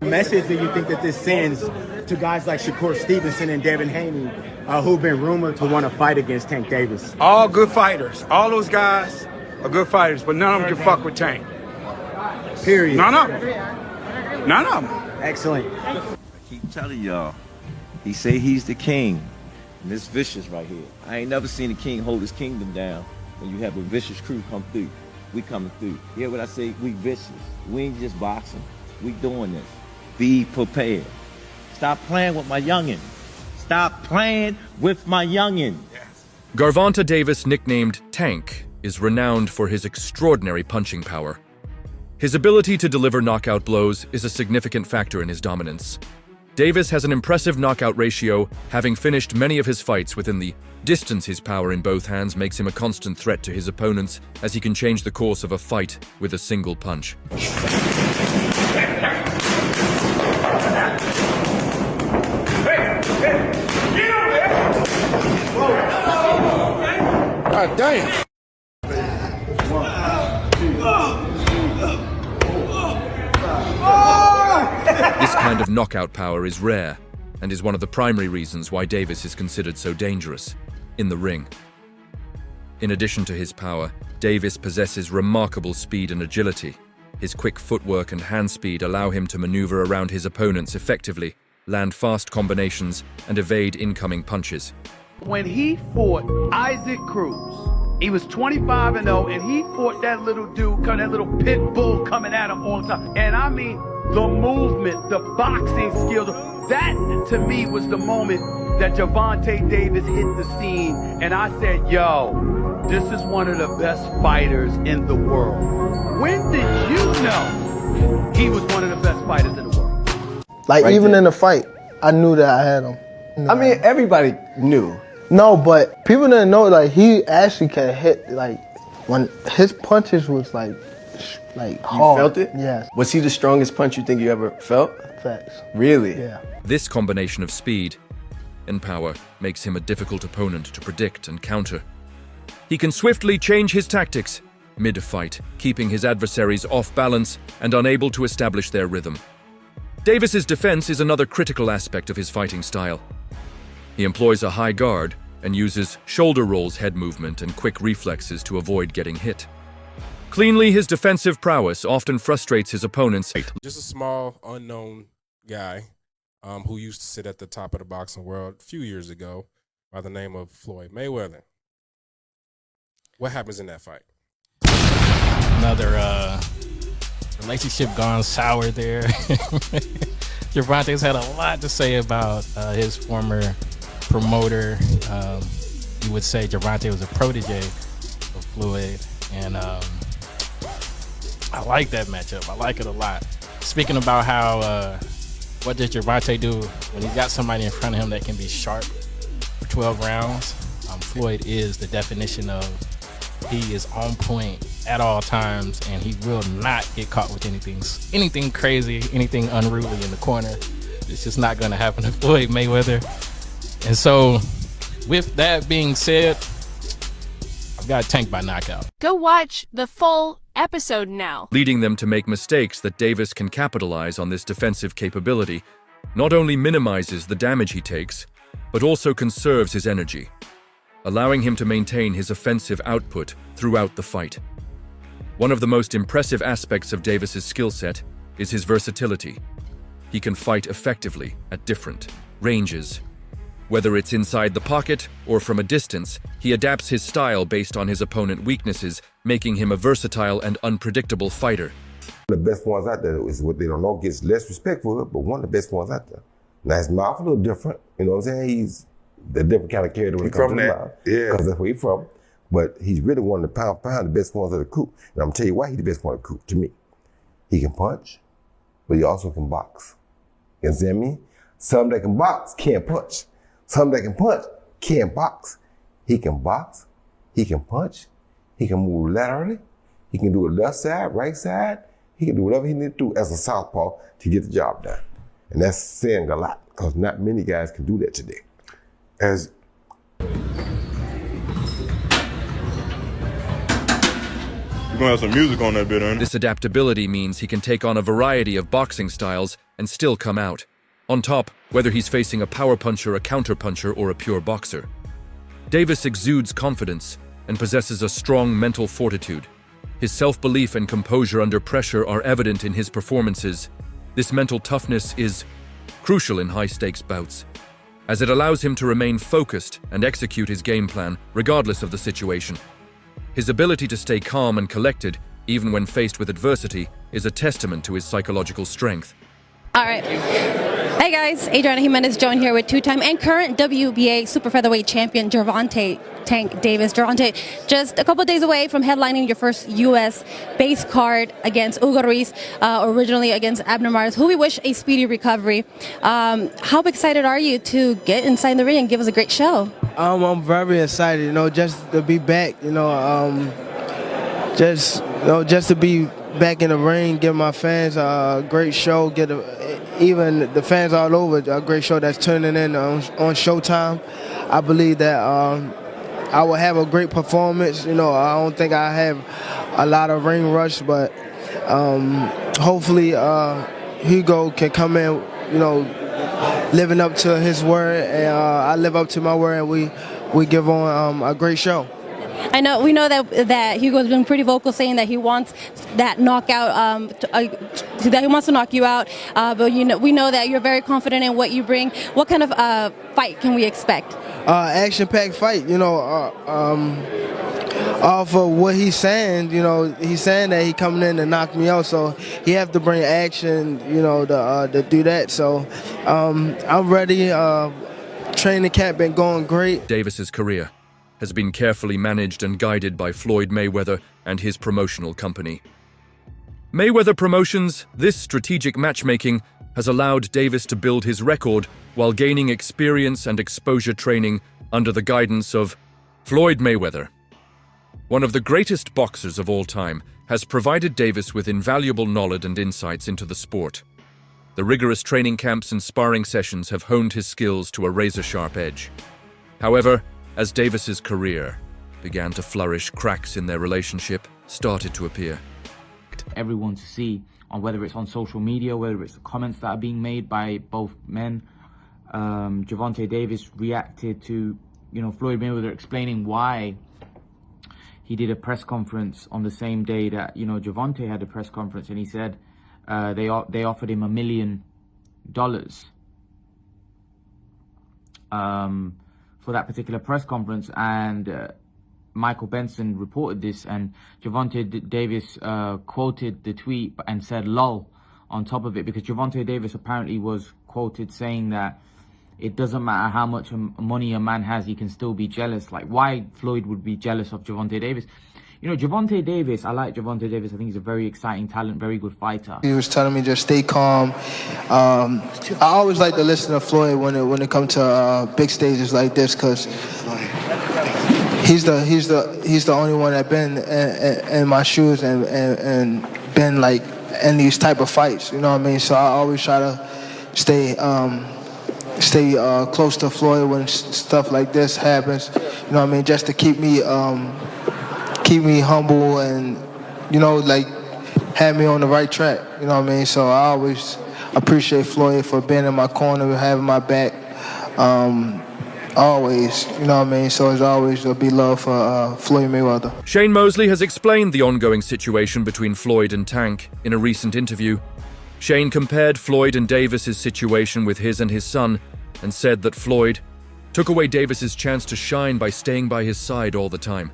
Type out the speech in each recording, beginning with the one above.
Message that you think that this sends to guys like Shakur Stevenson and Devin Haney, who've been rumored to want to fight against Tank Davis? All good fighters. All those guys are good fighters, but none of them can fuck with Tank. Period. None of them. None of them. Excellent. I keep telling y'all, he say he's the king. And this Vicious right here. I ain't never seen a king hold his kingdom down when you have a vicious crew come through. We coming through. You hear what I say? We vicious. We ain't just boxing. We doing this. Be prepared. Stop playing with my youngin. Stop playing with my youngin. Gervonta Davis, nicknamed Tank, is renowned for his extraordinary punching power. His ability to deliver knockout blows is a significant factor in his dominance. Davis has an impressive knockout ratio, having finished many of his fights within the distance. His power in both hands makes him a constant threat to his opponents, as he can change the course of a fight with a single punch. God damn. This kind of knockout power is rare, and is one of the primary reasons why Davis is considered so dangerous in the ring. In addition to his power, Davis possesses remarkable speed and agility. His quick footwork and hand speed allow him to maneuver around his opponents effectively, land fast combinations, and evade incoming punches. When he fought Isaac Cruz, he was 25-0, and he fought that little dude, that little pit bull coming at him all the time. And I mean, the movement, the boxing skills, that to me was the moment that Gervonta Davis hit the scene, and I said, yo, this is one of the best fighters in the world. When did you know he was one of the best fighters in the world? Like, Right even there. in the fight, I knew that I had him. I mean, everybody knew. No, but people didn't know, like, he actually can hit, like, when his punches was, like You hard. felt it? Yes. Was he the strongest punch you think you ever felt? Facts. Really? Yeah. This combination of speed and power makes him a difficult opponent to predict and counter. He can swiftly change his tactics mid-fight, keeping his adversaries off balance and unable to establish their rhythm. Davis's defense is another critical aspect of his fighting style. He employs a high guard and uses shoulder rolls, head movement, and quick reflexes to avoid getting hit. Cleanly, his defensive prowess often frustrates his opponents. Just a small, unknown guy who used to sit at the top of the boxing world a few years ago by the name of Floyd Mayweather. What happens in that fight? Another relationship gone sour there. Gervonta's had a lot to say about his former promoter. You would say Gervonta was a protege of Floyd, and I like that matchup. I like it a lot. Speaking about how, what does Gervonta do when he's got somebody in front of him that can be sharp for 12 rounds? Floyd is the definition of he is on point at all times, and he will not get caught with anything crazy, anything unruly in the corner. It's just not going to happen to Floyd Mayweather. And so, with that being said, I've got Tank by knockout. Go watch the full episode now. Leading them to make mistakes that Davis can capitalize on. This defensive capability not only minimizes the damage he takes, but also conserves his energy, allowing him to maintain his offensive output throughout the fight. One of the most impressive aspects of Davis's skill set is his versatility. He can fight effectively at different ranges. Whether it's inside the pocket or from a distance, he adapts his style based on his opponent's weaknesses, making him a versatile and unpredictable fighter. One of the best ones out there is what they don't know, gets less respect for it, but one of the best ones out there. Now his mouth a little different, you know what I'm saying? He's the different kind of character when it comes to the mouth. Yeah. Because that's where he's from. But he's really one of the pound for pound, the best ones of the coup. And I'm gonna tell you why he's the best one of the coup, to me. He can punch, but he also can box. You understand me? Some that can box can't punch. Some that can punch can't box. He can box, he can punch, he can move laterally, he can do it left side, right side, he can do whatever he needs to do as a southpaw to get the job done. And that's saying a lot, because not many guys can do that today. As You're gonna have some music on that bit, ain't it? This adaptability means he can take on a variety of boxing styles and still come out. On top, whether he's facing a power puncher, a counter puncher, or a pure boxer. Davis exudes confidence and possesses a strong mental fortitude. His self-belief and composure under pressure are evident in his performances. This mental toughness is crucial in high-stakes bouts, as it allows him to remain focused and execute his game plan regardless of the situation. His ability to stay calm and collected, even when faced with adversity, is a testament to his psychological strength. All right. Hey guys, Adriana Jimenez joined here with two-time and current WBA super featherweight champion Gervonta Tank Davis. Gervonta, just a couple days away from headlining your first U.S. base card against Hugo Ruiz, originally against Abner Mares, who we wish a speedy recovery. How excited are you to get inside the ring and give us a great show? I'm very excited, just to be back, just to be back in the ring, give my fans a great show, even the fans all over a great show that's turning in on Showtime. I believe that I will have a great performance. I don't think I have a lot of ring rush, but hopefully Hugo can come in, living up to his word, and I live up to my word, and we give on a great show. We know that Hugo's been pretty vocal, saying that he wants that knockout, that he wants to knock you out. But we know that you're very confident in what you bring. What kind of fight can we expect? Action-packed fight. Off of what he's saying, he's saying that he's coming in to knock me out, so he have to bring action, to do that. So I'm ready. Training camp been going great. Davis's career has been carefully managed and guided by Floyd Mayweather and his promotional company. Mayweather Promotions, this strategic matchmaking has allowed Davis to build his record while gaining experience and exposure training under the guidance of Floyd Mayweather. One of the greatest boxers of all time has provided Davis with invaluable knowledge and insights into the sport. The rigorous training camps and sparring sessions have honed his skills to a razor-sharp edge. However, as Davis's career began to flourish, cracks in their relationship started to appear. Everyone to see, on whether it's on social media, whether it's the comments that are being made by both men. Gervonta Davis reacted to, Floyd Mayweather explaining why he did a press conference on the same day that, Gervonta had a press conference, and he said they offered him $1 million. For that particular press conference, and Michael Benson reported this, and Gervonta Davis quoted the tweet and said "lol" on top of it, because Gervonta Davis apparently was quoted saying that it doesn't matter how much money a man has, he can still be jealous. Like, why Floyd would be jealous of Gervonta Davis? Gervonta Davis, I like Gervonta Davis. I think he's a very exciting talent, very good fighter. He was telling me just stay calm. I always like to listen to Floyd when it comes to big stages like this, because he's the only one that been in my shoes and been like in these type of fights. You know what I mean? So I always try to stay close to Floyd when stuff like this happens. You know what I mean? Just to keep me humble and, have me on the right track. You know what I mean? So I always appreciate Floyd for being in my corner, having my back, always. You know what I mean? So as always, there'll be love for Floyd Mayweather. Shane Mosley has explained the ongoing situation between Floyd and Tank in a recent interview. Shane compared Floyd and Davis's situation with his and his son and said that Floyd took away Davis's chance to shine by staying by his side all the time.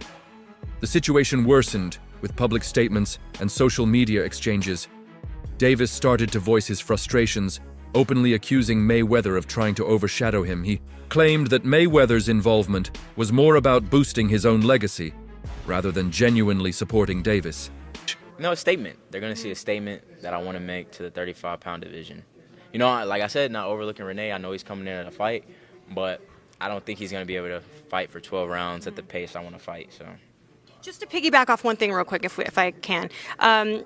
The situation worsened with public statements and social media exchanges. Davis started to voice his frustrations, openly accusing Mayweather of trying to overshadow him. He claimed that Mayweather's involvement was more about boosting his own legacy rather than genuinely supporting Davis. No, a statement. They're going to see a statement that I want to make to the 35-pound division. Like I said, not overlooking Renee. I know he's coming in at a fight, but I don't think he's going to be able to fight for 12 rounds at the pace I want to fight. So. Just to piggyback off one thing real quick, if I can.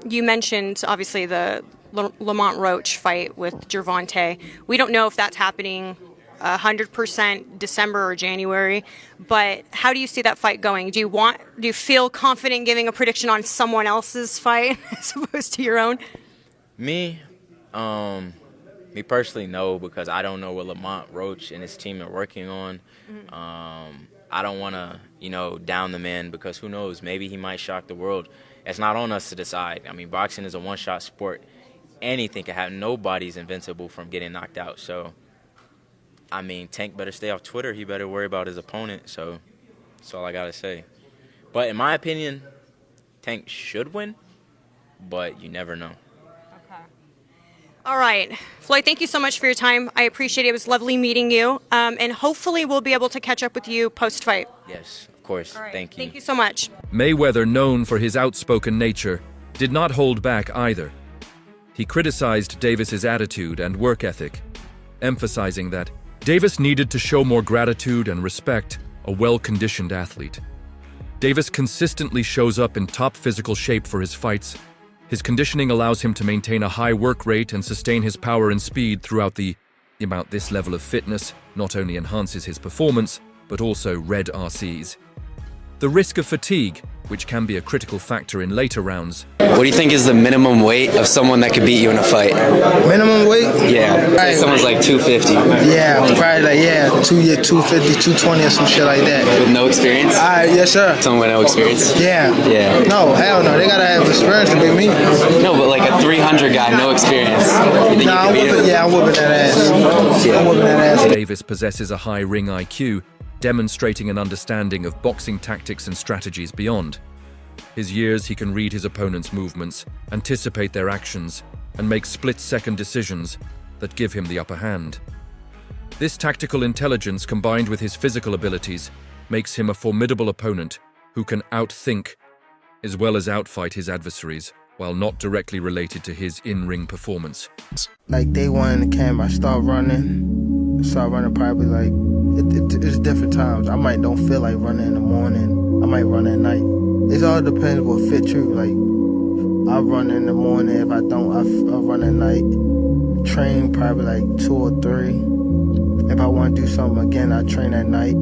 You mentioned, obviously, the Lamont Roach fight with Gervonta. We don't know if that's happening 100% December or January, but how do you see that fight going? Do you feel confident giving a prediction on someone else's fight as opposed to your own? Me, Me personally, no, because I don't know what Lamont Roach and his team are working on. I don't want to, down the man because who knows? Maybe he might shock the world. It's not on us to decide. I mean, boxing is a one-shot sport. Anything can happen. Nobody's invincible from getting knocked out. So, I mean, Tank better stay off Twitter. He better worry about his opponent. So, that's all I got to say. But in my opinion, Tank should win, but you never know. All right. Floyd, thank you so much for your time. I appreciate it. It was lovely meeting you. And hopefully we'll be able to catch up with you post-fight. Yes, of course. Thank you. Thank you so much. Mayweather, known for his outspoken nature, did not hold back either. He criticized Davis's attitude and work ethic, emphasizing that Davis needed to show more gratitude and respect a well-conditioned athlete. Davis consistently shows up in top physical shape for his fights. His conditioning allows him to maintain a high work rate and sustain his power and speed throughout the amount. This level of fitness not only enhances his performance, but also red RCs. The risk of fatigue, which can be a critical factor in later rounds. What do you think is the minimum weight of someone that could beat you in a fight? Minimum weight? Yeah, Right. someone's like 250. Yeah, probably like 250, 220 or some shit like that. With no experience? Yes, sir. Someone with no experience? Yeah. Yeah. No, hell no. They gotta have experience to beat me. No, but like a 300 guy, no experience. You think you I'm could beat him? whooping, I'm whooping that ass. Yeah. I'm whooping that ass. Davis possesses a high ring IQ, demonstrating an understanding of boxing tactics and strategies beyond his years. He can read his opponent's movements, anticipate their actions, and make split-second decisions that give him the upper hand. This tactical intelligence, combined with his physical abilities, makes him a formidable opponent who can outthink as well as outfight his adversaries, while not directly related to his in-ring performance. Like day one in the camp, I start running probably like, it's different times. I might don't feel like running in the morning. I might run at night. It all depends what fit you. Like, I run in the morning. If I don't, I run at night. Train probably like 2 or 3. If I want to do something again, I train at night.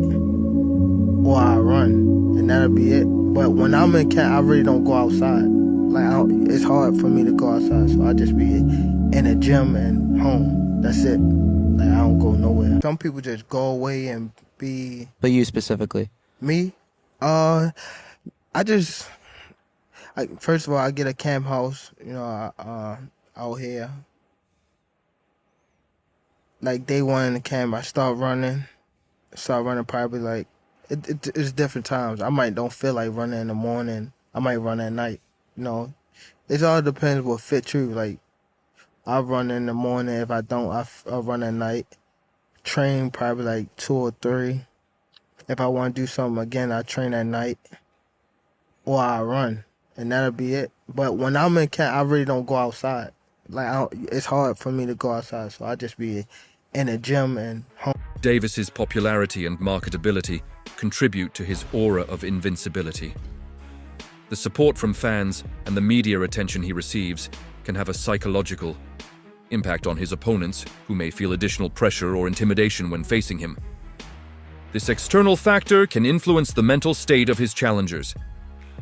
Or I run, and that'll be it. But when I'm in camp, I really don't go outside. Like, it's hard for me to go outside, so I just be in the gym and home. That's it. Like, I don't go nowhere. Some people just go away and be... But you specifically? Me? First of all, I get a camp house, out here. Like day one in the camp, I start running probably like, it's different times. I might don't feel like running in the morning. I might run at night, It all depends what fit you. Like, I run in the morning. If I don't, I run at night. Train probably like 2 or 3. If I want to do something again, I train at night. Or I run, and that'll be it. But when I'm in camp, I really don't go outside. Like, it's hard for me to go outside, so I just be in the gym and home. Davis's popularity and marketability contribute to his aura of invincibility. The support from fans and the media attention he receives can have a psychological impact on his opponents, who may feel additional pressure or intimidation when facing him. This external factor can influence the mental state of his challengers,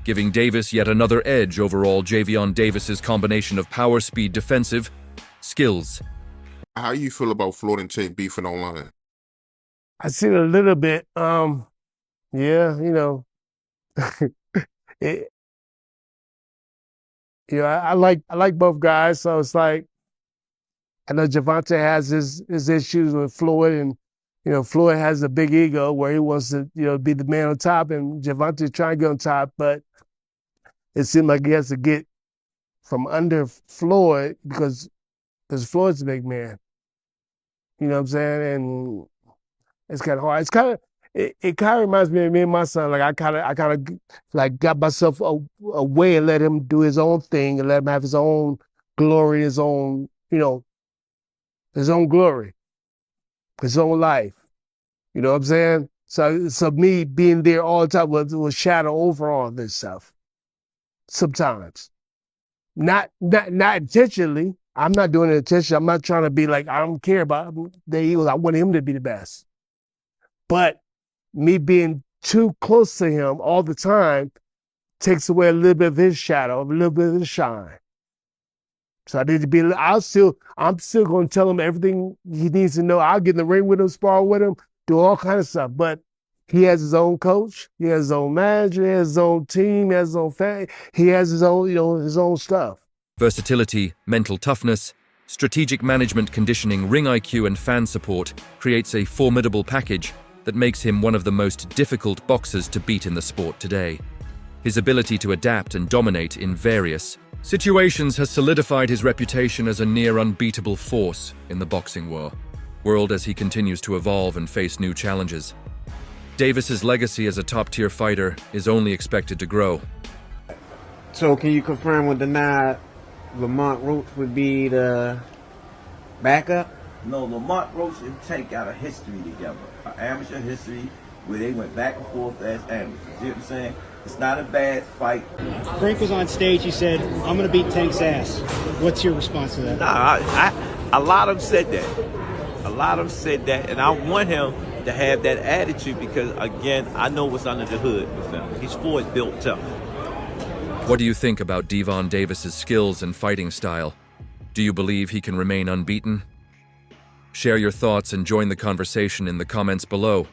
giving Davis yet another edge over all Gervonta Davis's combination of power, speed, defensive skills. How you feel about Floyd and Tank beefing online? I seen a little bit. I like both guys, so it's like, I know Gervonta has his issues with Floyd, and Floyd has a big ego where he wants to be the man on top, and Gervonta's trying to get on top, but it seemed like he has to get from under Floyd because Floyd's a big man. You know what I'm saying? And it's kind of hard. It's kind of it kind of reminds me of me and my son. Like I kind of like got myself away and let him do his own thing and let him have his own glory, his own his own glory, his own life. You know what I'm saying? So me being there all the time will shadow over all this stuff. Sometimes, not intentionally. I'm not doing it intentionally. I'm not trying to be like, I don't care about the Eagles. I want him to be the best. But me being too close to him all the time takes away a little bit of his shadow, a little bit of his shine. So I need to be. I'm still going to tell him everything he needs to know. I'll get in the ring with him, spar with him, do all kind of stuff. But he has his own coach. He has his own manager. He has his own team. He has his own family. He has his own, his own stuff. Versatility, mental toughness, strategic management, conditioning, ring IQ, and fan support creates a formidable package that makes him one of the most difficult boxers to beat in the sport today. His ability to adapt and dominate in various situations has solidified his reputation as a near unbeatable force in the boxing world as he continues to evolve and face new challenges. Davis's legacy as a top-tier fighter is only expected to grow. So can you confirm or deny Lamont Roach would be the backup? No, Lamont Roach and Tank got a history together, an amateur history where they went back and forth as amateurs. You see what I'm saying? It's not a bad fight. Frank was on stage. He said, "I'm going to beat Tank's ass." What's your response to that? A lot of them said that. A lot of them said that, and I want him to have that attitude because, again, I know what's under the hood with him. He's forward built tough. What do you think about Gervonta Davis's skills and fighting style? Do you believe he can remain unbeaten? Share your thoughts and join the conversation in the comments below.